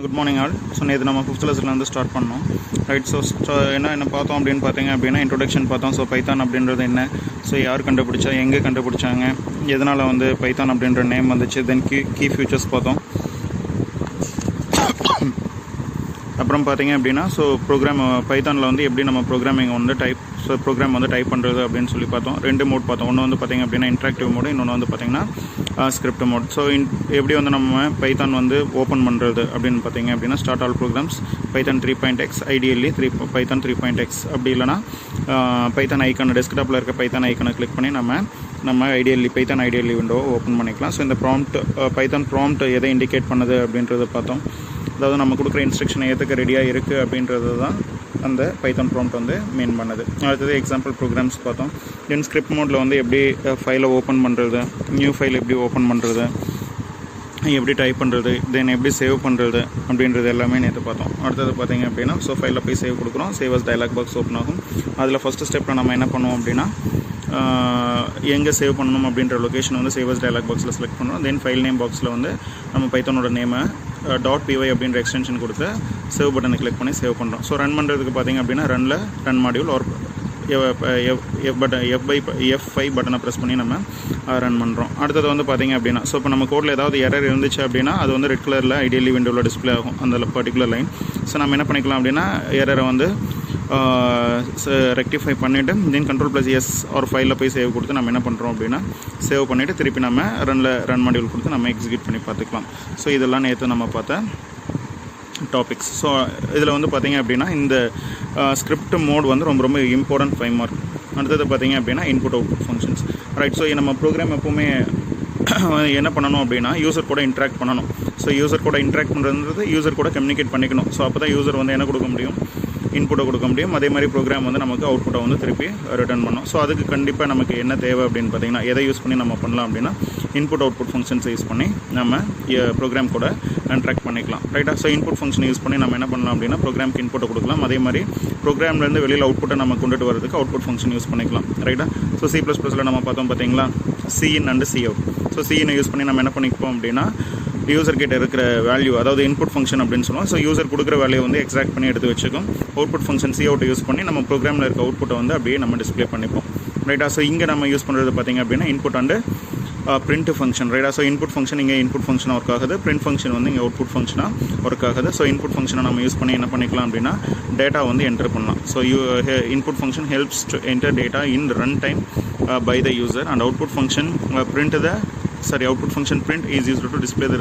Good morning all. So நேற்று நம்ம 5th லெசன்லேருந்து start பண்ணோம். ரைட். ஸோ என்ன பார்த்தோம் அப்படின்னு பார்த்தீங்க அப்படின்னா இன்ட்ரோடக்ஷன் பார்த்தோம். ஸோ பைத்தான் அப்படின்றது என்ன, ஸோ யார் கண்டுபிடிச்சா, எங்கே கண்டுபிடிச்சாங்க, எதனால் வந்து பைத்தான் அப்படின்ற நேம் வந்துச்சு, தென் கீ ஃபியூச்சர்ஸ் பார்த்தோம். அப்புறம் பார்த்தீங்க அப்படின்னா ஸோ பைத்தானில் வந்து எப்படி நம்ம ப்ரோக்ராமிங் வந்து ப்ரோக்ராம் வந்து டைப் பண்ணுறது அப்படின்னு சொல்லி பார்த்தோம். 2 மோட் பார்த்தோம். ஒன்று வந்து பார்த்திங்க அப்படின்னா இன்ட்ராக்டிவ் மோடு, இன்னொன்று வந்து பார்த்திங்கன்னா ஸ்கிரிப்ட் மோட். ஸோ எப்படி வந்து நம்ம பைத்தான் வந்து ஓப்பன் பண்ணுறது அப்படின்னு பார்த்தீங்க அப்படின்னா start all programs Python 3.x, ideally Python 3.x, அப்படி இல்லைனா பைத்தான் ஐக்கான டெஸ்க்டாப்பில் இருக்க பைத்தான் ஐக்கானை கிளிக் பண்ணி நம்ம பைத்தான் ஐடியல்லி விண்டோவை ஓப்பன் பண்ணிக்கலாம். ஸோ இந்த பைத்தான் ப்ராம்ப்ட் எதை இண்டிகேட் பண்ணுது அப்படின்றத பார்த்தோம். அதாவது நம்ம கொடுக்குற இன்ஸ்ட்ரக்ஷனை ஏற்றுக்க ரெடியாக இருக்குது அப்படின்றது தான் அந்த பைத்தான் ப்ராம்ப்ட் வந்து மீன் பண்ணுது. அடுத்தது எக்ஸாம்பிள் ப்ரோக்ராம்ஸ் பார்த்தோம். தென் ஸ்கிரிப்ட் மோடில் வந்து எப்படி ஃபைலை ஓப்பன் பண்ணுறது, நியூ ஃபைல் எப்படி ஓப்பன் பண்ணுறது, எப்படி டைப் பண்ணுறது, தென் எப்படி சேவ் பண்ணுறது அப்படின்றது எல்லாமே நேற்று பார்த்தோம். அடுத்தது பார்த்திங்க அப்படின்னா ஸோ ஃபைலில் போய் சேவ் கொடுக்குறோம். Save as dialog box open ஆகும். அதில் ஃபஸ்ட்டு ஸ்டெப்பில் நம்ம என்ன பண்ணுவோம் அப்படின்னா எங்கே சேவ் பண்ணணும் அப்படின்ற லொக்கேஷன் வந்து சேவ் அஸ் டயலாக் பாக்ஸில் செலக்ட் பண்ணுறோம். தென் ஃபைல் நேம் பாக்ஸில் வந்து நம்ம பைத்தானோட நேமை .py அப்படின்ற எக்ஸ்டென்ஷன் கொடுத்து சேவ் பட்டனை கிளிக் பண்ணி சேவ் பண்ணுறோம். ஸோ ரன் பண்ணுறதுக்கு பார்த்திங்க அப்படின்னா ரன் மாடியூல் ஒரு F5 பட்டனை ப்ரெஸ் பண்ணி நம்ம ரன் பண்ணுறோம். அடுத்தது வந்து பார்த்திங்க அப்படின்னா ஸோ இப்போ நம்ம கோடில் ஏதாவது எரர் இருந்துச்சு அப்படின்னா அது வந்து ரெட் கலரில் ஐடியல்லி விண்டோவில் டிஸ்பிளே ஆகும் அந்த பர்டிகுலர் லைன். ஸோ நம்ம என்ன பண்ணிக்கலாம் அப்படின்னா எரரை வந்து ரெக்டிஃபை பண்ணிவிட்டு தென் Ctrl+S ஒரு ஃபைலில் போய் சேவ் கொடுத்து நம்ம என்ன பண்ணுறோம் அப்படின்னா சேவ் பண்ணிவிட்டு திருப்பி நம்ம ரன் மாடியூல் கொடுத்து நம்ம எக்ஸிக்யூட் பண்ணி பார்த்துக்கலாம். ஸோ இதெல்லாம் நேற்று நம்ம பார்த்த டாபிக்ஸ். ஸோ இதில் வந்து பார்த்திங்க அப்படின்னா இந்த ஸ்கிரிப்ட் மோட் வந்து ரொம்ப இம்பார்ட்டன்ட் 5 மார்க். அடுத்தது பார்த்திங்க அப்படின்னா input output functions. Right. So நம்ம ப்ரோக்ராம் எப்போவுமே என்ன பண்ணணும் அப்படின்னா யூசர் கூட இன்ட்ராக்ட் பண்ணணும். ஸோ யூசர் கூட இன்ட்ராக்ட் பண்ணுறது யூசர் கூட கம்யூனிகேட் பண்ணிக்கணும். ஸோ அப்போ தான் யூசர் வந்து என்ன கொடுக்க முடியும், இன்புட்டை கொடுக்க முடியும். அதே மாதிரி ப்ரோக்ராம் வந்து நமக்கு அவுட்புட்டை வந்து திருப்பி ரிட்டர்ன் பண்ணணும். ஸோ அதுக்கு கண்டிப்பாக நமக்கு என்ன தேவை அப்படின்னு பார்த்தீங்கன்னா எதை யூஸ் பண்ணி நம்ம பண்ணலாம் அப்படின்னா இன்புட் அவுட்புட் ஃபங்க்ஷன்ஸை யூஸ் பண்ணி நம்ம ப்ரோக்ராம் கூட இன்ட்ராக்ட் பண்ணிக்கலாம். ரைட்டாக. ஸோ இன்புட் ஃபங்க்ஷன் யூஸ் பண்ணி நம்ம என்ன பண்ணலாம் அப்படின்னா ப்ரோக்ராம்க்கு இன்புட்டை கொடுக்கலாம். அதே மாதிரி ப்ரோக்ராம்லேருந்து வெளியில் அவுட்புட்டை நம்ம கொண்டுட்டு வரதுக்கு அவுட்புட் ஃபங்க்ஷன் யூஸ் பண்ணிக்கலாம். ரைட்டாக. ஸோ C++ல் நம்ம பார்த்தோம் பார்த்தீங்களா Cin and Cout. So Cin use பண்ணி நம்ம என்ன பண்ணிப்போம் அப்படின்னா யூசர் கிட்ட இருக்கிற வேல்யூ, அதாவது இன்புட் ஃபங்க்ஷன் அப்படின்னு சொல்லுவோம். ஸோ யூசர் கொடுக்குற வேல்யூ வந்து எக்ஸாக்ட் பண்ணி எடுத்து வச்சுக்கும். அவுட்புட் ஃபங்க்ஷன் Cout யூஸ் பண்ணி நம்ம ப்ரோக்ராமில் இருக்க அவுட்புட்டை வந்து அப்படியே நம்ம டிஸ்பிளே பண்ணிப்போம். ரைட்டா. ஸோ இங்கே நம்ம யூஸ் பண்ணுறது பார்த்திங்க அப்படின்னா இன்புட் அண்டு பிரிண்ட் ஃபங்க்ஷன். ரைட்டா. ஸோ இன்புட் ஃபங்க்ஷன் இங்கே இன்புட் ஃபங்க்ஷனாக ஒர்க் ஆகுது, பிரிண்ட் ஃபங்க்ஷன் வந்து இங்கே அவுட்புட் ஃபங்க்ஷனாக ஒர்க் ஆகுது. ஸோ இன்புட் ஃபங்க்ஷனை நம்ம யூஸ் பண்ணி என்ன பண்ணிக்கலாம் அப்படின்னா டேட்டா வந்து என்டர் பண்ணலாம். So input function helps to enter data in run time by the user, and output function output function print is used to display the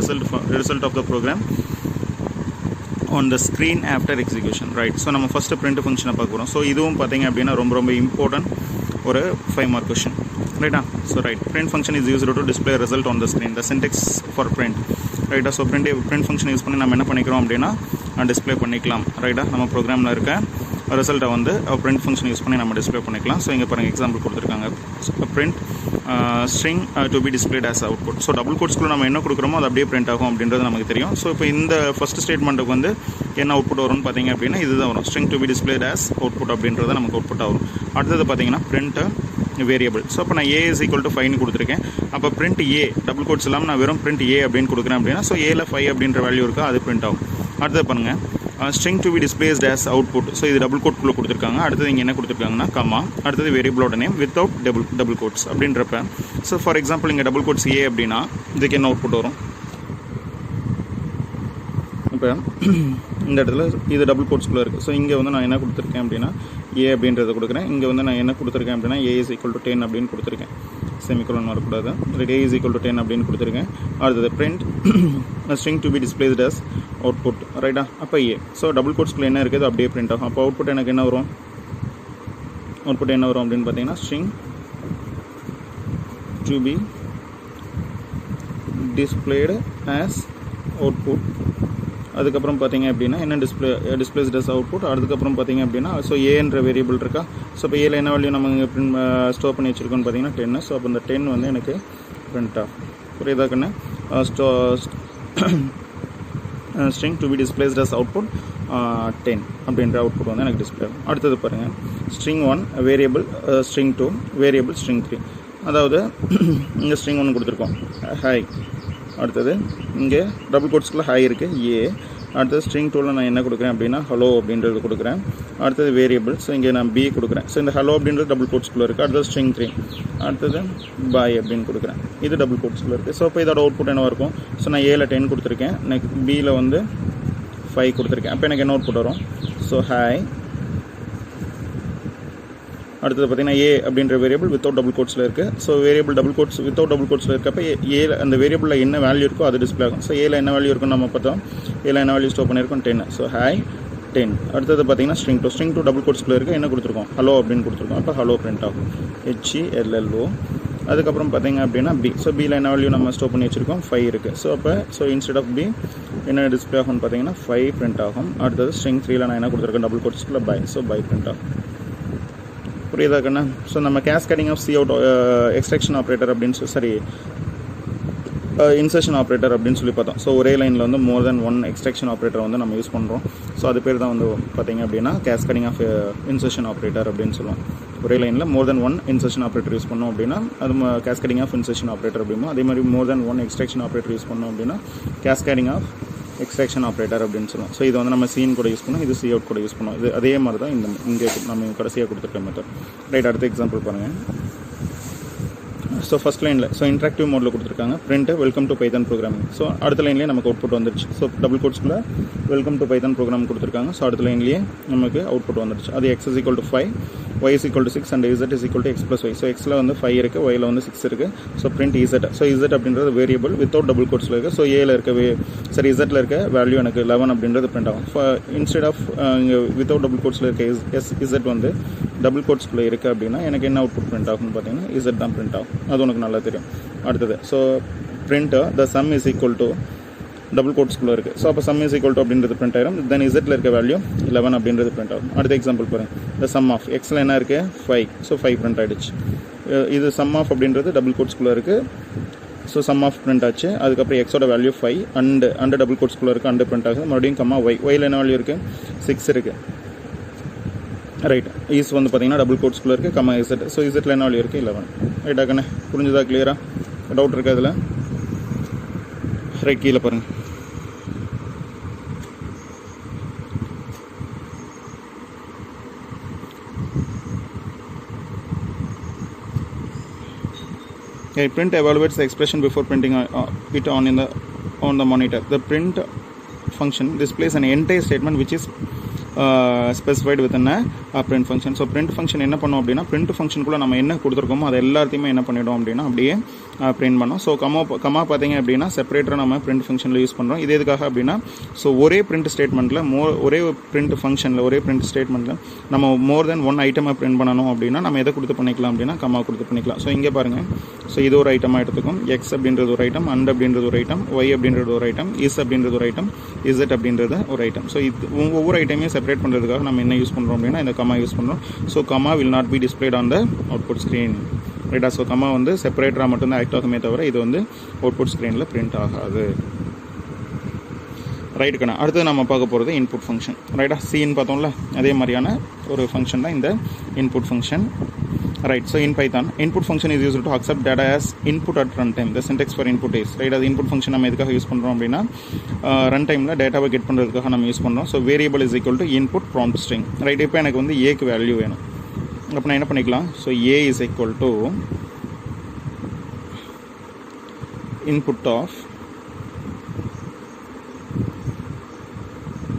result of the program on the screen after execution. Right. So நம்ம first print function பார்க்க போகிறோம். So இதுவும் பார்த்தீங்க அப்படின்னா ரொம்ப important ஒரு 5 mark question. ரைட்டா. So right. print function is used to display result on the screen. The syntax for print. ரைட்டா. ஸோ print function யூஸ் பண்ணி நம்ம என்ன பண்ணிக்கிறோம் அப்படின்னா டிஸ்பிளே பண்ணிக்கலாம். ரைட்டா. நம்ம ப்ரோக்ராமில் இருக்க ரிசல்ட்டை வந்து பிரிண்ட் ஃபங்க்ஷன் யூஸ் பண்ணி நம்ம டிஸ்பிளே பண்ணிக்கலாம். ஸோ இங்கே பாருங்கள் எக்ஸாம்பிள் கொடுத்துருக்காங்க. Print string to be displayed as output. So double கோட்ஸ்க்குள்ள நம்ம என்ன கொடுக்குறோமோ அது அப்படியே பிரிண்ட் ஆகும் அப்படின்றது நமக்கு தெரியும். ஸோ இப்போ இந்த ஃபஸ்ட் ஸ்டேட்மெண்ட்டுக்கு வந்து என்ன அவுட்புட் வரும்னு பார்த்தீங்க அப்படின்னா இதுதான் வரும், string to be displayed as output அப்படின்றது நமக்கு அவுட்புட் ஆகும். அடுத்தது பார்த்தீங்கன்னா பிரிண்ட் வேரியபிள். ஸோ இப்போ நான் A is equal to 5 கொடுத்துருக்கேன். அப்போ பிரிண்ட் A டபுள் கோட்ஸ் இல்லாமல் நான் வெறும் பிரிண்ட் A அப்படின்னு கொடுக்குறேன் அப்படின்னா ஸோ Aல 5 அப்படின்ற வேல்யூ இருக்கா, அது பிரிண்ட் ஆகும். அடுத்தது பாருங்கள் string to be displayed as output. So இது டபுள் கோட்குள்ளே கொடுத்துருக்காங்க. அடுத்தது இங்கே என்ன கொடுத்துருக்காங்கன்னா கம்மா, அடுத்தது வேரியபிளோட நேம் வித்தவுட் டபுள் கோட்ஸ் அப்படின்றப்ப ஸோ ஃபார் எக்ஸாம்பிள் இங்கே டபுள் கோட்ஸ் A அப்படின்னா இதுக்கு என்ன அவுட்புட் வரும். இப்போ இந்த இடத்துல இது டபுள் கோட்ஸ்குள்ளே இருக்குது. ஸோ இங்கே வந்து நான் என்ன கொடுத்துருக்கேன் அப்படின்னா A அப்படின்றத கொடுக்குறேன். இங்கே வந்து நான் என்ன கொடுத்துருக்கேன் அப்படின்னா A is equal to 10 அப்படின்னு கொடுத்துருக்கேன். செமிகோலன் வரக்கூடாது. A is equal to 10 அப்படின்னு கொடுத்துருக்கேன். அடுத்தது print string to be displayed as output. ரைட்டா. அப்போ A. ஸோ டபுள் கோட்ஸ்குள்ளே என்ன இருக்குது அப்படியே பிரிண்ட் ஆகும். அப்போ அவுட்புட் எனக்கு என்ன வரும், அவுட்புட் என்ன வரும் அப்படின்னு பார்த்தீங்கன்னா string to be displayed as output. அதுக்கப்புறம் பார்த்தீங்க அப்படின்னா என்ன டிஸ்பிளேஸ்ட் as அவுட்புட். அதுக்கப்புறம் பார்த்தீங்க அப்படின்னா ஸோ ஏன்ற வேரியபிள் இருக்கா. ஸோ இப்போ ஏல என்ன வேல்யூ நம்ம இங்கே பிரிண்ட் ஸ்டோர் பண்ணி வச்சுருக்கோன்னு பார்த்தீங்கன்னா 10. ஸோ அப்போ இந்த 10 வந்து எனக்கு பிரிண்ட் ஆகும். புரியுதா கண்ணு. string to be displayed as output 10 அப்படின்ற அவுட்புட் வந்து எனக்கு டிஸ்பிளே ஆகும். அடுத்தது பாருங்கள் string 1 variable, string 2 variable, string 3. அதாவது இங்கே string 1 கொடுத்துருக்கோம் ஹாய். அடுத்தது இங்கே டபுள் கோட்ஸ்க்குள்ள ஹாய் இருக்குது A. அடுத்தது ஸ்ட்ரிங் டூவில் நான் என்ன கொடுக்குறேன் அப்படின்னா ஹலோ அப்படின்றது கொடுக்குறேன். அடுத்தது வேரியபிள். ஸோ இங்கே நான் பி கொடுக்குறேன். ஸோ இந்த ஹலோ அப்படின்றது டபுள் கோட்ஸ்குள்ளே இருக்குது. அடுத்தது ஸ்ட்ரிங் 3. அடுத்தது பாய் அப்படின்னு கொடுக்குறேன். இது டபுள் கோட்ஸ்குள்ளே இருக்குது. ஸோ இப்போ இதோட அவுட்புட் என்னவாக இருக்கும்? ஸோ நான் ஏல 10 கொடுத்துருக்கேன், நெக்ஸ்ட் பியில் வந்து 5 கொடுத்துருக்கேன். அப்போ எனக்கு என்ன அவுட்புட் வரும்? So hi. அடுத்தது பார்த்தீங்கன்னா ஏ அப்படின்ற வேரியபிள் வித்தவுட் டபுள் கோட்ஸில் இருக்குது. So variable double quotes without double கோட்ஸில் இருக்கப்போ ஏல அந்த வேரியபிளில் என்ன வேல்யூ இருக்கோ அது டிஸ்பிளே ஆகும். ஸோ ஏல என்ன வேல்யூ இருக்குன்னு நம்ம பார்த்தோம். ஏல என்ன வேல்யூ ஸ்டோர் பண்ணியிருக்கோம்? 10. So hi 10. அடுத்தது பார்த்தீங்கன்னா ஸ்ட்ரிங் டூ டபுள் கோட்ஸ்குள்ளே இருக்குது. என்ன கொடுத்துருக்கோம்? ஹலோ அப்படின்னு கொடுத்துருக்கோம். அப்போ ஹலோ பிரிண்ட் ஆகும். HELLO. அதுக்கப்புறம் பார்த்தீங்க அப்படின்னா பி. ஸோ பியில் என்ன வேல்யூ நம்ம ஸ்டோர் பண்ணி வச்சுருக்கோம்? 5 இருக்குது. ஸோ அப்போ இன்ஸ்டெட் ஆஃப் பி என்ன டிஸ்பிளே ஆகும்னு பார்த்தீங்கன்னா 5 பிரிண்ட் ஆகும். அடுத்தது ஸ்ட்ரிங் 3ல் நான் என்ன கொடுத்துருக்கேன்? டபுள் கோட்ஸ்குள்ளே பை. ஸோ பை பிரிண்ட் ஆகும். புரியுதா கண்ணா? ஸோ நம்ம cascading of C out extraction operator அப்படின்னு சரி இன்சர்ஷன் ஆப்ரேட்டர் அப்படின்னு சொல்லி பார்த்தோம். ஸோ ஒரே லைனில் வந்து மோர் தென் ஒன் எக்ஸ்ட்ராக்ஷன் ஆப்ரேட்டர் வந்து நம்ம யூஸ் பண்ணுறோம். ஸோ அது பேர் தான் வந்து பார்த்தீங்க அப்படின்னா கேஸ்கேடிங் ஆஃப் இன்சர்ஷன் ஆப்ரேட்டர் அப்படின்னு சொல்லுவோம். ஒரே லைனில் மோர் தென் ஒன் இன்சர்ஷன் ஆப்ரேட்டர் யூஸ் பண்ணோம் அப்படின்னா அது கேஸ்கேடிங் ஆஃப் இன்சர்ஷன் ஆப்ரேட்டர் அப்படிமோ. அதே மாதிரி மோர் தென் ஒன் எக்ஸ்ட்ராக்ஷன் ஆப்ரேட்டர் யூஸ் பண்ணோம் அப்படின்னா கேஸ்கேடிங் ஆஃப் எக்ஸ்ட்ராக்ஷன் ஆப்ரேட்டர் அப்படின்னு சொல்லுவோம். ஸோ இது வந்து நம்ம சீன் கூட யூஸ் பண்ணோம், இது சி அவுட் கூட யூஸ் பண்ணோம். இது அதே மாதிரி தான் இங்கே நம்ம கடைசியாக கொடுத்துருக்க மெத்தட். ரைட், அடுத்த எக்ஸாம்பிள் பாருங்கள். ஸோ ஃபஸ்ட் லைனில் ஸோ இன்ட்ராக்டிவ் மோடில் கொடுத்துருக்காங்க. Print welcome to Python programming. So அடுத்த லைன்லேயே நமக்கு அவுட்புட் வந்துருச்சு. ஸோ டபுள் கோட்ஸ்குள்ளே வெல்கம் டு பைதான் ப்ரோக்ராம் கொடுத்துருக்காங்க. ஸோ அடுத்த லைன்லேயே நமக்கு அவுட்புட் வந்துருச்சு. அது x = 5, y = 6 and z = x + y. So எக்ஸில் வந்து 5 இருக்குது, ஒயில் வந்து 6 இருக்குது. So print z. So z அப்படின்றது வேரியபிள் வித்தவுட் டபுள் கோட்ஸில் இருக்குது. ஸோ ஏல இருக்க zல இருக்க வேல்யூ எனக்கு 11 அப்படின்றது பிரிண்ட் ஆகும். இன்ஸ்டெட் ஆஃப் இங்கே வித்தவுட் டபுள் கோட்ஸில் இருக்க z வந்து டபுள் கோட்ஸ்குள்ளே இருக்குது அப்படின்னா எனக்கு என்ன அவுட்புட் பிரிண்ட் ஆகும்னு பார்த்தீங்கன்னா z தான் பிரிண்ட் ஆகும். அது உனக்கு நல்லா தெரியும். அடுத்தது so print the sum is equal to double கோட்ஸ்குள்ளே இருக்குது. ஸோ அப்போ சம் இஸ் ஈக்குவல் டு அப்படின்றது பிரிண்ட் ஆயிரும். தென் இசட்டில் இருக்க வேல்யூ 11 அப்படின்றது பிரிண்ட் ஆகும். அடுத்த எக்ஸாம்பிள் பாருங்கள். த சம் ஆஃப் எக்ஸில் என்ன இருக்குது? 5. ஸோ 5 பிரிண்ட் ஆகிடுச்சு. இது சம் ஆஃப் அப்படின்றது டபுள் கோட்ஸ்குள்ளே இருக்குது. ஸோ சம் ஆஃப் பிரிண்ட் ஆச்சு. அதுக்கப்புறம் எக்ஸோட வேல்யூ 5 அண்ட் டபுள் கோட்ஸ்குள்ளே இருக்குது, அண்டு பிரிண்ட் ஆகுது. மறுபடியும் கம்மா ஒயில் என்ன வேல்யூ இருக்குது? 6 இருக்குது. ரைட், ஈஸ் வந்து பார்த்தீங்கன்னா டபுள் கோட்ஸ்குள்ளே இருக்குது, கம்மா இசட். ஸோ இசட்டில் என்ன வேல்யூ இருக்குது? 11. ரைட்டா கண்ணே? புரிஞ்சுதா? கிளியரா? டவுட் இருக்குது அதில்? ரைட், கீழே பாருங்கள். Print evaluates the expression before printing it on the monitor. The print function displays an entire statement which is specified with print function. So print function என்ன பண்ணோம் அப்படின்னா print ஃபங்க்ஷனுக்குள்ளே நம்ம என்ன கொடுத்துருக்கோமோ அது எல்லாத்தையுமே என்ன பண்ணிவிடும் அப்படின்னா அப்படியே பிரிண்ட் பண்ணோம். ஸோ கமா பார்த்தீங்க அப்படின்னா செப்பரேட்டராக நம்ம print ஃபங்க்ஷனில் யூஸ் பண்ணுறோம். இது எதுக்காக அப்படின்னா ஸோ ஒரே print ஸ்டேட்மெண்ட்டில் ஒரே print ஃபங்க்ஷனில் ஒரே print ஸ்டேட்மெண்ட்டில் நம்ம மோர் தென் ஒன் ஐட்டமாக பிரிண்ட் பண்ணணும் அப்படின்னா நம்ம எதை கொடுத்து பண்ணிக்கலாம் அப்படின்னா கமா கொடுத்து பண்ணிக்கலாம். ஸோ இங்கே பாருங்கள். ஸோ இது ஒரு ஐட்டமாக எடுத்துக்கும். எக்ஸ் அப்படின்றது ஒரு ஐட்டம், அண்ட் அப்படின்றது ஒரு ஐட்டம், ஒய் அப்படின்றது ஒரு ஐட்டம், இஸ் அப்படின்றது ஒரு ஐட்டம், இசட் அப்படின்றது ஒரு ஐட்டம். ஸோ இது ஒவ்வொரு ஐட்டமையும் செப்பரேட் பண்ணுறதுக்காக நம்ம என்ன யூஸ் பண்ணுறோம் அப்படின்னா இந்த கமா யூஸ் பண்ணுறோம். So comma will not be displayed on the output screen. ரைட்டா? ஸோ கமா வந்து செப்பரேட்டராக மட்டும்தான் ஆக்ட் ஆகுமே தவிர இது வந்து அவுட்புட் ஸ்க்ரீனில் பிரிண்ட் ஆகாது. ரைட்டுக்கண்ணா? அடுத்து நம்ம பார்க்க போகிறது இன்புட் ஃபங்க்ஷன். ரைட்டா? சின்னு பார்த்தோம்ல, அதே மாதிரியான ஒரு ஃபங்க்ஷன் தான் இந்த input function. Right, so in Python, input function is used to accept data as input at runtime. The syntax for input is, right, அது input function நம்ம எதுக்காக யூஸ் பண்ணுறோம் அப்படின்னா ரன்டைமில் டேட்டாவை கெட் பண்ணுறதுக்காக நம்ம யூஸ் பண்ணுறோம். So variable is equal to input prompt string. Right, இப்போ எனக்கு வந்து ஏக்கு வேல்யூ வேணும். அப்போ நான் என்ன பண்ணிக்கலாம்? So a is equal to input of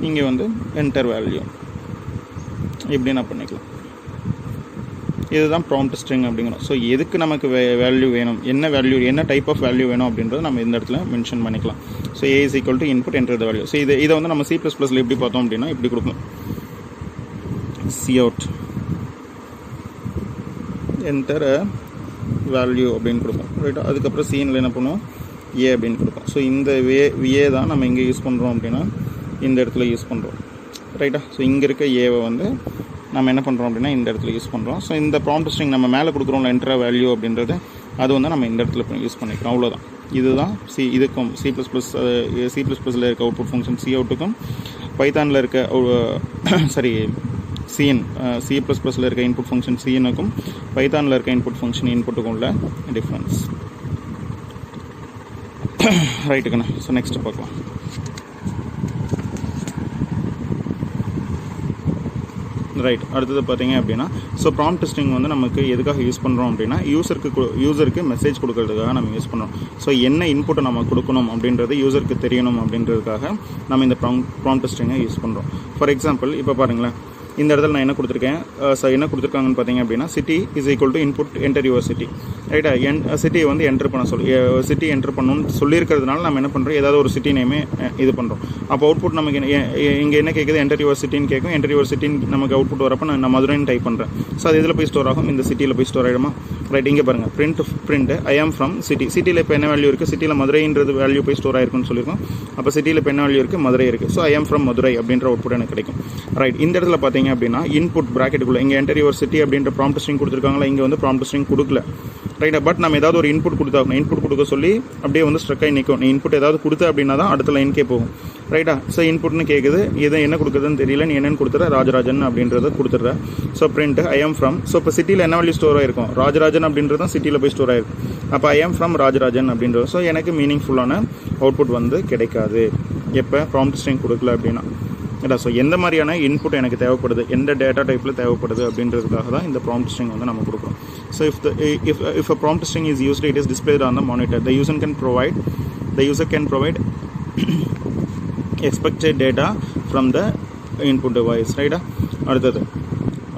இங்கே வந்து என்டர் வேல்யூ இப்படி நான் பண்ணிக்கலாம். இதுதான் ப்ராம்ப்ட் ஸ்ட்ரிங் அப்படிங்கிறோம். ஸோ எதுக்கு நமக்கு வேல்யூ வேணும், என்ன வேல்யூ, என்ன டைப் ஆஃப் வேல்யூ வேணும் அப்படின்றத நம்ம இந்த இடத்துல மென்ஷன் பண்ணிக்கலாம். So a is equal to input enter the value. So இதை வந்து நம்ம C++ல எப்படி பார்த்தோம் அப்படின்னா இப்படி கொடுப்போம். சி அவுட் என்டர் வேல்யூ அப்படின்னு கொடுப்போம். ரைட்டா? அதுக்கப்புறம் சீனில் என்ன பண்ணுவோம்? ஏ அப்படின்னு கொடுப்போம். ஸோ இந்த ஏ தான் நம்ம இங்கே யூஸ் பண்ணுறோம் அப்படின்னா இந்த இடத்துல யூஸ் பண்ணுறோம். ரைட்டா? ஸோ இங்கே இருக்க ஏவை வந்து நம்ம என்ன பண்ணுறோம் அப்படின்னா இந்த இடத்துல யூஸ் பண்ணுறோம். ஸோ இந்த ப்ராம்ப்ட் ஸ்ட்ரிங் நம்ம மேலே கொடுக்குறோம்ல என்டர் வேல்யூ அப்படின்றது அது வந்து நம்ம இந்த இடத்துல யூஸ் பண்ணிக்கிறோம். அவ்வளோதான். இதுதான் இதுக்கும் C++ல இருக்க அவுட்புட் ஃபங்க்ஷன் சி அவுட்டுக்கும் பைத்தானில் இருக்க சிஎன் C++ல இருக்க இன்புட் ஃபங்க்ஷன் சிஎனுக்கும் பைத்தானில் இருக்க இன்புட் ஃபங்க்ஷன் இன்புட்டுக்கும் உள்ள டிஃப்ரென்ஸ். ரைட்டுக்குண்ணா? ஸோ நெக்ஸ்ட் பார்க்கலாம். ரைட். அடுத்தது பார்த்தீங்க அப்படின்னா ஸோ ப்ராம்ப்ட் ஸ்ட்ரிங் வந்து நமக்கு எதுக்காக யூஸ் பண்ணுறோம் அப்படின்னா யூசருக்கு மெசேஜ் கொடுக்கறதுக்காக நம்ம யூஸ் பண்ணுறோம். ஸோ என்ன இன்புட்டை நம்ம கொடுக்கணும் அப்படின்றது யூசருக்கு தெரியணும் அப்படின்றதுக்காக நம்ம இந்த ப்ராம்ப்ட் ஸ்ட்ரிங்கை யூஸ் பண்ணுறோம். ஃபார் எக்ஸாம்பிள் இப்போ பாருங்களேன், இந்த இடத்துல நான் என்ன கொடுத்துருக்கேன், என்ன கொடுத்துருக்காங்கன்னு பார்த்தீங்க அப்படின்னா city is equal to input enter your city. ரைட்டா, சிட்டியை வந்து என்டர் பண்ண சிட்டி என்டர் பண்ணணும்னு சொல்லியிருக்கிறதுனால நம்ம என்ன பண்ணுறோம், ஏதாவது ஒரு சிட்டி நேமே இது பண்ணுறோம். அப்போ அவுட்புட் நமக்கு இங்கே என்ன கேட்குது, என்டர் யுவர் சிட்டின்னு கேட்கும். என்டர் யுவர் சிட்டின்னு நமக்கு அவுட்புட் வரப்போ நான் மதுரைன்னு டைப் பண்ணுறேன். ஸோ அது இதில் போய் ஸ்டோர் ஆகும், இந்த சிட்டியில் போய் ஸ்டோர் ஆகிடுமா. ரைட், இங்கே பாருங்கள், print I am from city. சிட்டியில் இப்போ என்ன வேல்யூ இருக்குது, சிட்டியில் மதுரைன்றது வேல்யூ போய் ஸ்டோர் ஆயிருக்குன்னு சொல்லியிருக்கோம். அப்போ சிட்டியில் இப்போ என்ன வேல்யூ இருக்குது, மதுரை இருக்குது. So I am from Madurai அப்படின்ற அவுட்புட் எனக்கு கிடைக்கும். ரைட், இந்த இடத்துல பார்த்தீங்க அப்படின்னா இன்புட் பிராக்கெட்டுக்குள்ளே இங்கே என்டர் யுவர் சிட்டி அப்படின்ற ப்ராம்ப்ட் ஸ்ட்ரிங் கொடுத்துருக்காங்களா, இங்கே வந்து ப்ராம்ப்ட் ஸ்ட்ரிங் கொடுக்கல. ரைட்டா, பட் நம்ம ஏதாவது ஒரு இன்புட் கொடுத்தாகணும். இன்புட் கொடுக்க சொல்லி அப்படியே வந்து ஸ்ட்ரக் ஆகி நிற்கும். நீ இன்புட் ஏதாவது கொடுத்த அப்படின்னா தான் அடுத்த லைனுக்கே போகும். ரைட்டா, ஸோ இன்புட்னு கேட்குது, இதை என்ன கொடுக்குதுன்னு தெரியல, நீ என்னென்னு கொடுத்துற, ராஜராஜன் அப்படின்றத கொடுத்துட்ற. So print I am from. So இப்போ சிட்டியில் என்ன வேல்யூ ஸ்டோர் ஆயிருக்கும், ராஜராஜன் அப்படின்றது தான் சிட்டியில் போய் ஸ்டோர் ஆயிருக்கும். அப்போ ஐ ஆம் ஃப்ரம் ராஜராஜன் அப்படின்றது. ஸோ எனக்கு மீனிங்ஃபுல்லான அவுட்புட் வந்து கிடைக்காது எப்போ ப்ராம்ப்ட் ஸ்ட்ரிங் கொடுக்கல அப்படின்னா. ரைட்டா, ஸோ எந்த மாதிரியான இன்புட் எனக்கு தேவைப்படுது, எந்த டேட்டா டைப்பில் தேவைப்படுது அப்படின்றதுக்காக தான் இந்த ப்ராம்ப்ட் ஸ்ட்ரிங் வந்து நம்ம கொடுக்குறோம். So if a prompt string is used, it is displayed on the monitor. The user can provide expected data from the input device. ரைட்டா, அடுத்தது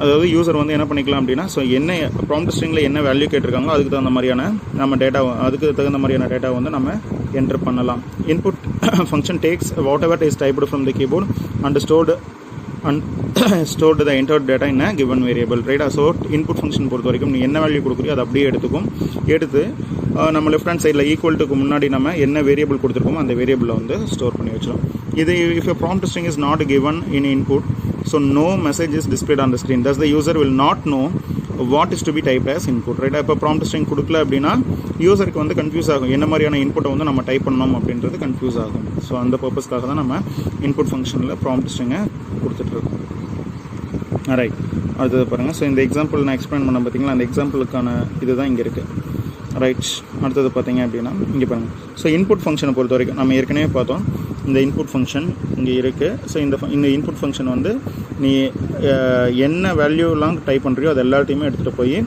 அதாவது யூசர் வந்து என்ன பண்ணிக்கலாம் அப்படின்னா, ஸோ என்ன ப்ராம்ப்ட் ஸ்ட்ரிங்கில் என்ன வேல்யூ கேட்டிருக்காங்களோ அதுக்கு தகுந்த மாதிரியான டேட்டா வந்து நம்ம என்டர் பண்ணலாம். Input function takes whatever is typed from the keyboard and stored the entered data in a given variable. ரைட்டா, ஸோ இன்புட் ஃபங்க்ஷன் பொறுத்த வரைக்கும் நீ என்ன வேல்யூ கொடுக்குறியோ அதை அப்படியே எடுத்து நம்ம லெஃப்ட் ஹேண்ட் சைடில் ஈக்குவல்ட்டுக்கு முன்னாடி நம்ம என்ன வேரியபிள் கொடுத்துருக்கோமோ அந்த வேரியபிளில் வந்து ஸ்டோர் பண்ணி வச்சிடும். இது if a prompt string is not given in input, so no message is displayed on the screen. Thus the user will not know what is to be typed as input. ரைட்டா, இப்போ prompt string கொடுக்கல அப்படின்னா யூசருக்கு வந்து confuse ஆகும், என்ன மாதிரியான இன்புட்டை வந்து நம்ம டைப் பண்ணணும் அப்படின்றது கன்ஃபியூஸ் ஆகும். ஸோ அந்த பர்பஸ்க்காக தான் நம்ம இன்புட் ஃபங்க்ஷனில் ப்ராம்ப்ட் ஸ்ட்ரிங்கை கொடுத்துட்ருக்கோம். ரைட், அடுத்தது பாருங்கள். ஸோ இந்த எக்ஸாம்பிள் நான் எக்ஸ்பிளைன் பண்ண பார்த்தீங்களா, அந்த எக்ஸாம்பிளுக்கான இதுதான் இங்கே இருக்குது. ரைட், அடுத்தது பார்த்தீங்க அப்படின்னா இங்கே பாருங்கள். ஸோ இன்புட் ஃபங்க்ஷனை பொறுத்த வரைக்கும் நம்ம ஏற்கனவே பார்த்தோம், இந்த இன்புட் ஃபங்க்ஷன் இங்கே இருக்குது. ஸோ இந்த இன்புட் ஃபங்க்ஷன் வந்து நீ என்ன வேல்யூலாம் டைப் பண்ணுறியோ அது எல்லாத்தையுமே எடுத்துகிட்டு போய்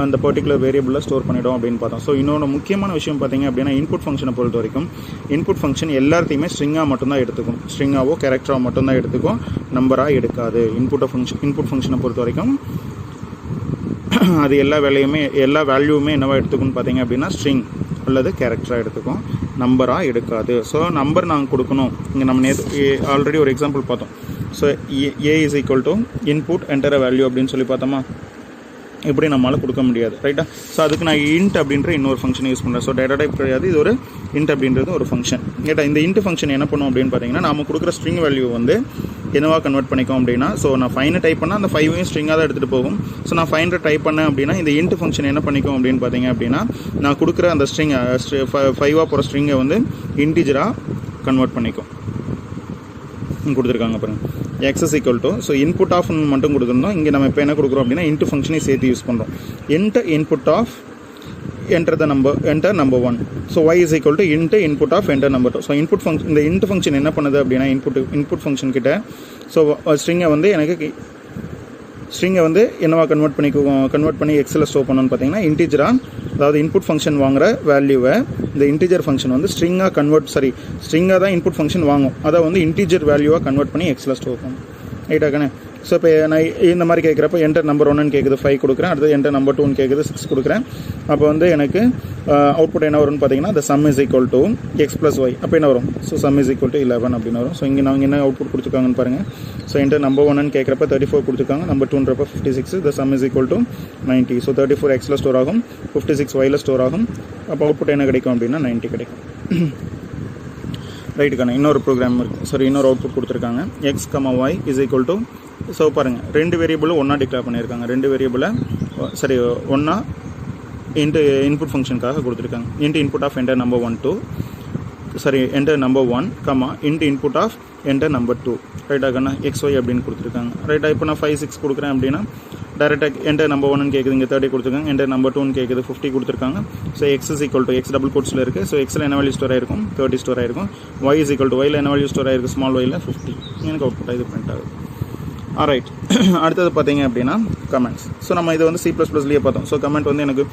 அந்த பர்டிகுலர் வேரியபிளில் ஸ்டோர் பண்ணிவிடும் அப்படின்னு பார்த்தோம். ஸோ இன்னொன்று முக்கியமான விஷயம் பார்த்தீங்க அப்படின்னா இன்புட் ஃபங்க்ஷனை பொறுத்த வரைக்கும் இன்புட் ஃபங்க்ஷன் எல்லாத்தையுமே ஸ்ட்ரிங்காக மட்டும்தான் எடுத்துக்கும். ஸ்ட்ரிங்காவோ கேரக்டராக மட்டும்தான் எடுத்துக்கும், நம்பராக எடுக்காது. இன்புட் ஃபங்க்ஷனை பொறுத்த வரைக்கும் அது எல்லா வேல்யூவுமே என்னவா எடுத்துக்கும்னு பார்த்தீங்க அப்படின்னா ஸ்ட்ரிங் அல்லது கேரக்டராக எடுத்துக்கும், நம்பராக எடுக்காது. ஸோ நம்பர் நாங்கள் கொடுக்கணும். இங்கே நம்ம ஆல்ரெடி ஒரு எக்ஸாம்பிள் பார்த்தோம். So a is equal to input enter value அப்படின்னு சொல்லி பார்த்தோமா, இப்படி நம்மளால் கொடுக்க முடியாது. ரைட்டா, ஸோ அதுக்கு நான் இன்ட் அப்படின்ற இன்னொரு ஃபங்க்ஷன் யூஸ் பண்ணுறேன். ஸோ டேட்டா டைப் கிடையாது, இது ஒரு இன்ட் அப்படின்றது ஒரு ஃபங்க்ஷன். ரைட்டா, இந்த இன்ட் ஃபங்க்ஷன் என்ன பண்ணும் அப்படின்னு பார்த்தீங்கன்னா நம்ம கொடுக்குற ஸ்ட்ரிங் வேல்யூ வந்து என்னவா கன்வெர்ட் பண்ணிக்கும் அப்படின்னா, ஸோ நான் 5 டைப் பண்ணால் அந்த 5 ஸ்ட்ரிங்காக தான் எடுத்துகிட்டு போகும். ஸோ நான் 500 டைப் பண்ணேன் அப்படின்னா இந்த இன்ட் ஃபங்க்ஷன் என்ன பண்ணிக்கும் அப்படின்னு பார்த்தீங்க அப்படின்னா நான் கொடுக்குற அந்த ஸ்ட்ரிங் 5 போகிற ஸ்ட்ரிங்கை வந்து இன்டிஜராக கன்வெர்ட் பண்ணிக்கும். கொடுத்துருக்காங்க பாருங்கள், x is equal to, so input of மட்டும் கொடுத்துருந்தோம். இங்கே நம்ம இப்போ என்ன கொடுக்குறோம் அப்படின்னா இன்ட்டு ஃபங்க்ஷனை சேர்த்து யூஸ் பண்ணுறோம். Input of enter number 1. So y is equal to input of enter number 2. So இந்த இன்ட் ஃபங்க்ஷன் என்ன பண்ணுது அப்படின்னா இன்புட் ஃபங்க்ஷன் கிட்ட ஸோ ஸ்ட்ரிங்கை வந்து என்னவா கன்வெர்ட் பண்ணி எக்ஸில் ஸ்டோர் பண்ணணும்னு பார்த்தீங்கன்னா இன்டிஜராக, அதாவது இன்புட் ஃபங்க்ஷன் வாங்குற வேல்யூவை இந்த இன்டிஜர் ஃபங்க்ஷன் வந்து ஸ்ட்ரிங்காக தான் இன்புட் ஃபங்க்ஷன் வாங்கும், அதை வந்து இன்டிஜர் வேல்யூவாக கன்வெர்ட் பண்ணி எக்ஸில் ஸ்டோர் பண்ணும். ரைட்டாக்கண்ணே, ஸோ இப்போ நான் இந்த மாதிரி கேட்குறப்ப என்டர் நம்பர் 1 கேட்குது 5 கொடுக்குறேன், அடுத்து என்டர் நம்பர் 2 கேட்குது 6 கொடுக்குறேன். அப்போ வந்து எனக்கு அவுட்புட் என்ன வரும்னு பார்த்தீங்கன்னா the sum is equal to x plus y. அப்போ என்ன வரும், so sum is equal to 11 அப்படின்னு வரும். ஸோ இங்கே நாங்கள் என்ன அவுட்புட் கொடுத்துருக்காங்கன்னு பாருங்கள். ஸோ என்டர் நம்பர் 1 கேட்குறப்ப 34 கொடுத்துருக்காங்க, நம்பர் 2ன்றப்ப 56, the sum is equal to 90. So 34 எக்ஸில் ஸ்டோர் ஆகும், 56 ஒயில் ஸ்டோர் ஆகும். அப்போ அவுட்புட் என்ன கிடைக்கும் அப்படின்னா 90 கிடைக்கும். ரைட்டுக்கான இன்னொரு ப்ரோக்ராம் இருக்குது, இன்னொரு அவுட்புட் கொடுத்துருக்காங்க. x, y is equal to, so பாருங்கள் 2 வேரியபிளும் ஒன்றா டிக்ளேர் பண்ணியிருக்காங்க. 2 வேரியபிளை ஒன்றா இன்புட் ஃபங்க்ஷனுக்காக கொடுத்துருக்காங்க. Input of enter number 1 enter number 1 input of enter number 2. ரைட்டாகண்ணா xy அப்படின்னு கொடுத்துருக்காங்க. ரைட்டா, இப்போ நான் 5, 6 கொடுக்குறேன் அப்படின்னா டேரெக்டாக என்டர் நம்பர் 1 கேட்குது, இங்கே 30 கொடுத்துருக்காங்க. என்டர் நம்பர் 2 கேட்குது, 50 கொடுத்துருக்காங்க. So x is equal to, x double கோட்ஸில் இருக்குது. ஸோ எக்ஸில் என்ன வேல்யூ ஸ்டோர் ஆகிருக்கும், 30 ஸ்டோர் ஆகிருக்கும். y is equal to, yயில் என்ன வேல்யூ ஸ்டோர் ஆகிருக்கு, ஸ்மால் yயில் 50. எனக்கு அவுட்புட் இது பண்ணிட்டாங்க. ரைட். அடுத்தது பார்த்தீங்க அப்படின்னா கமெண்ட்ஸ். ஸோ நம்ம இது வந்து C++லேயே பார்த்தோம். ஸோ கமெண்ட் வந்து எனக்கு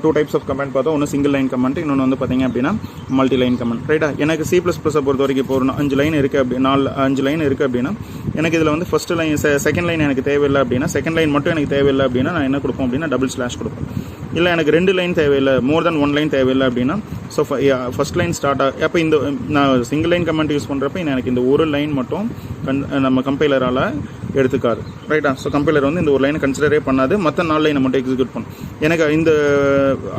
2 டைப்ஸ் ஆஃப் கமெண்ட் பார்த்தோம். ஒன்று சிங்கிள் லைன் கமெண்ட், இன்னொன்று வந்து பார்த்தீங்க அப்படின்னா மல்டி லைன் கமெண்ட். ரைட்டா? எனக்கு C++-ஐ பொறுத்த வரைக்கும் இப்போ ஒரு 5 லைன் இருக்குது அப்படி 5 லைன் இருக்குது அப்படின்னா எனக்கு இதில் வந்து ஃபஸ்ட்டு லைன் செகண்ட் லைன் எனக்கு தேவையில்லை அப்படின்னா, செகண்ட் லைன் மட்டும் எனக்கு தேவையில்லை அப்படின்னா நான் என்ன கொடுப்போம் அப்படின்னா டபுள் ஸ்லாஷ் கொடுப்போம். இல்லை எனக்கு 2 லைன் தேவையில்லை, மோர் தென் 1 லைன் தேவையில்லை அப்படின்னா ஸோ ஃபஸ்ட் லைன் ஸ்டார்ட் அப்போ இந்த நான் சிங்கிள் லைன் கமெண்ட் யூஸ் பண்ணுறப்ப எனக்கு இந்த ஒரு லைன் மட்டும் நம்ம கம்பைலரால் எடுத்துக்காது. ரைட்டா? ஸோ கம்பைலர் வந்து இந்த ஒரு லைனை கன்சிடரே பண்ணாது, மற்ற 4 லைனை மட்டும் எக்ஸிக்யூட் பண்ணும். எனக்கு இந்த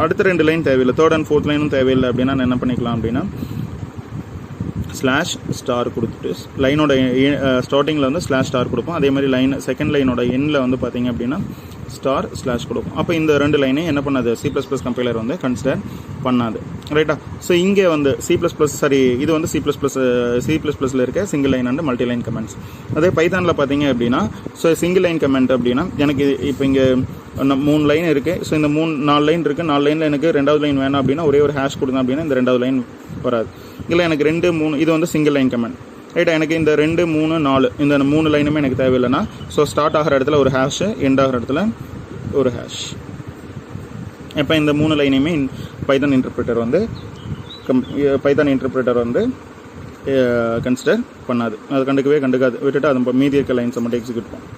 அடுத்த 2 லைன் தேவையில்லை, 3rd and 4th லைனும் தேவையில்லை அப்படின்னா நான் என்ன பண்ணிக்கலாம் அப்படின்னா ஸ்லாஷ் ஸ்டார் கொடுத்துட்டு லைனோட ஸ்டார்டிங்கில் வந்து ஸ்லாஷ் ஸ்டார் கொடுப்போம். அதே மாதிரி லைன் செகண்ட் லைனோட எண்ணில் வந்து பார்த்தீங்க அப்படின்னா ஸ்டார் ஸ்லாஷ் கொடுக்கும். அப்போ இந்த 2 லைனையும் என்ன பண்ணாது C++ கம்பைலர் வந்து கன்சிடர் பண்ணாது. ரைட்டா? ஸோ இங்கே வந்து இது வந்து C++ல இருக்க single line and multi line comments. அதே பைத்தானில் பார்த்தீங்க அப்படின்னா ஸோ சிங்கிள் லைன் கமெண்ட் அப்படின்னா எனக்கு இப்போ இங்கே 3 லைன் இருக்குது. ஸோ இந்த 4 லைன் இருக்குது. 4 லைனில் எனக்கு 2வது லைன் வேணும் அப்படின்னா ஒரே ஒரு ஹேஷ் கொடுங்க அப்படின்னா இந்த 2வது லைன் வராது. இல்லை எனக்கு 2, 3 இது வந்து சிங்கிள் லைன் கமெண்ட். ரைட்டா? எனக்கு இந்த 2, 3, 4 இந்த 3 லைனுமே எனக்கு தேவையில்லைன்னா ஸோ ஸ்டார்ட் ஆகிற இடத்துல ஒரு ஹேஷ், எண்ட் ஆகிற இடத்துல ஒரு ஹேஷ். இப்போ இந்த 3 லைனையுமே பைத்தான் இன்டர்பிரேட்டர் வந்து கன்சிடர் பண்ணாது. அது கண்டுக்காது, விட்டுட்டு அது மீதி இருக்க லைன்ஸை மட்டும் எக்ஸிக்யூட் பண்ணும்.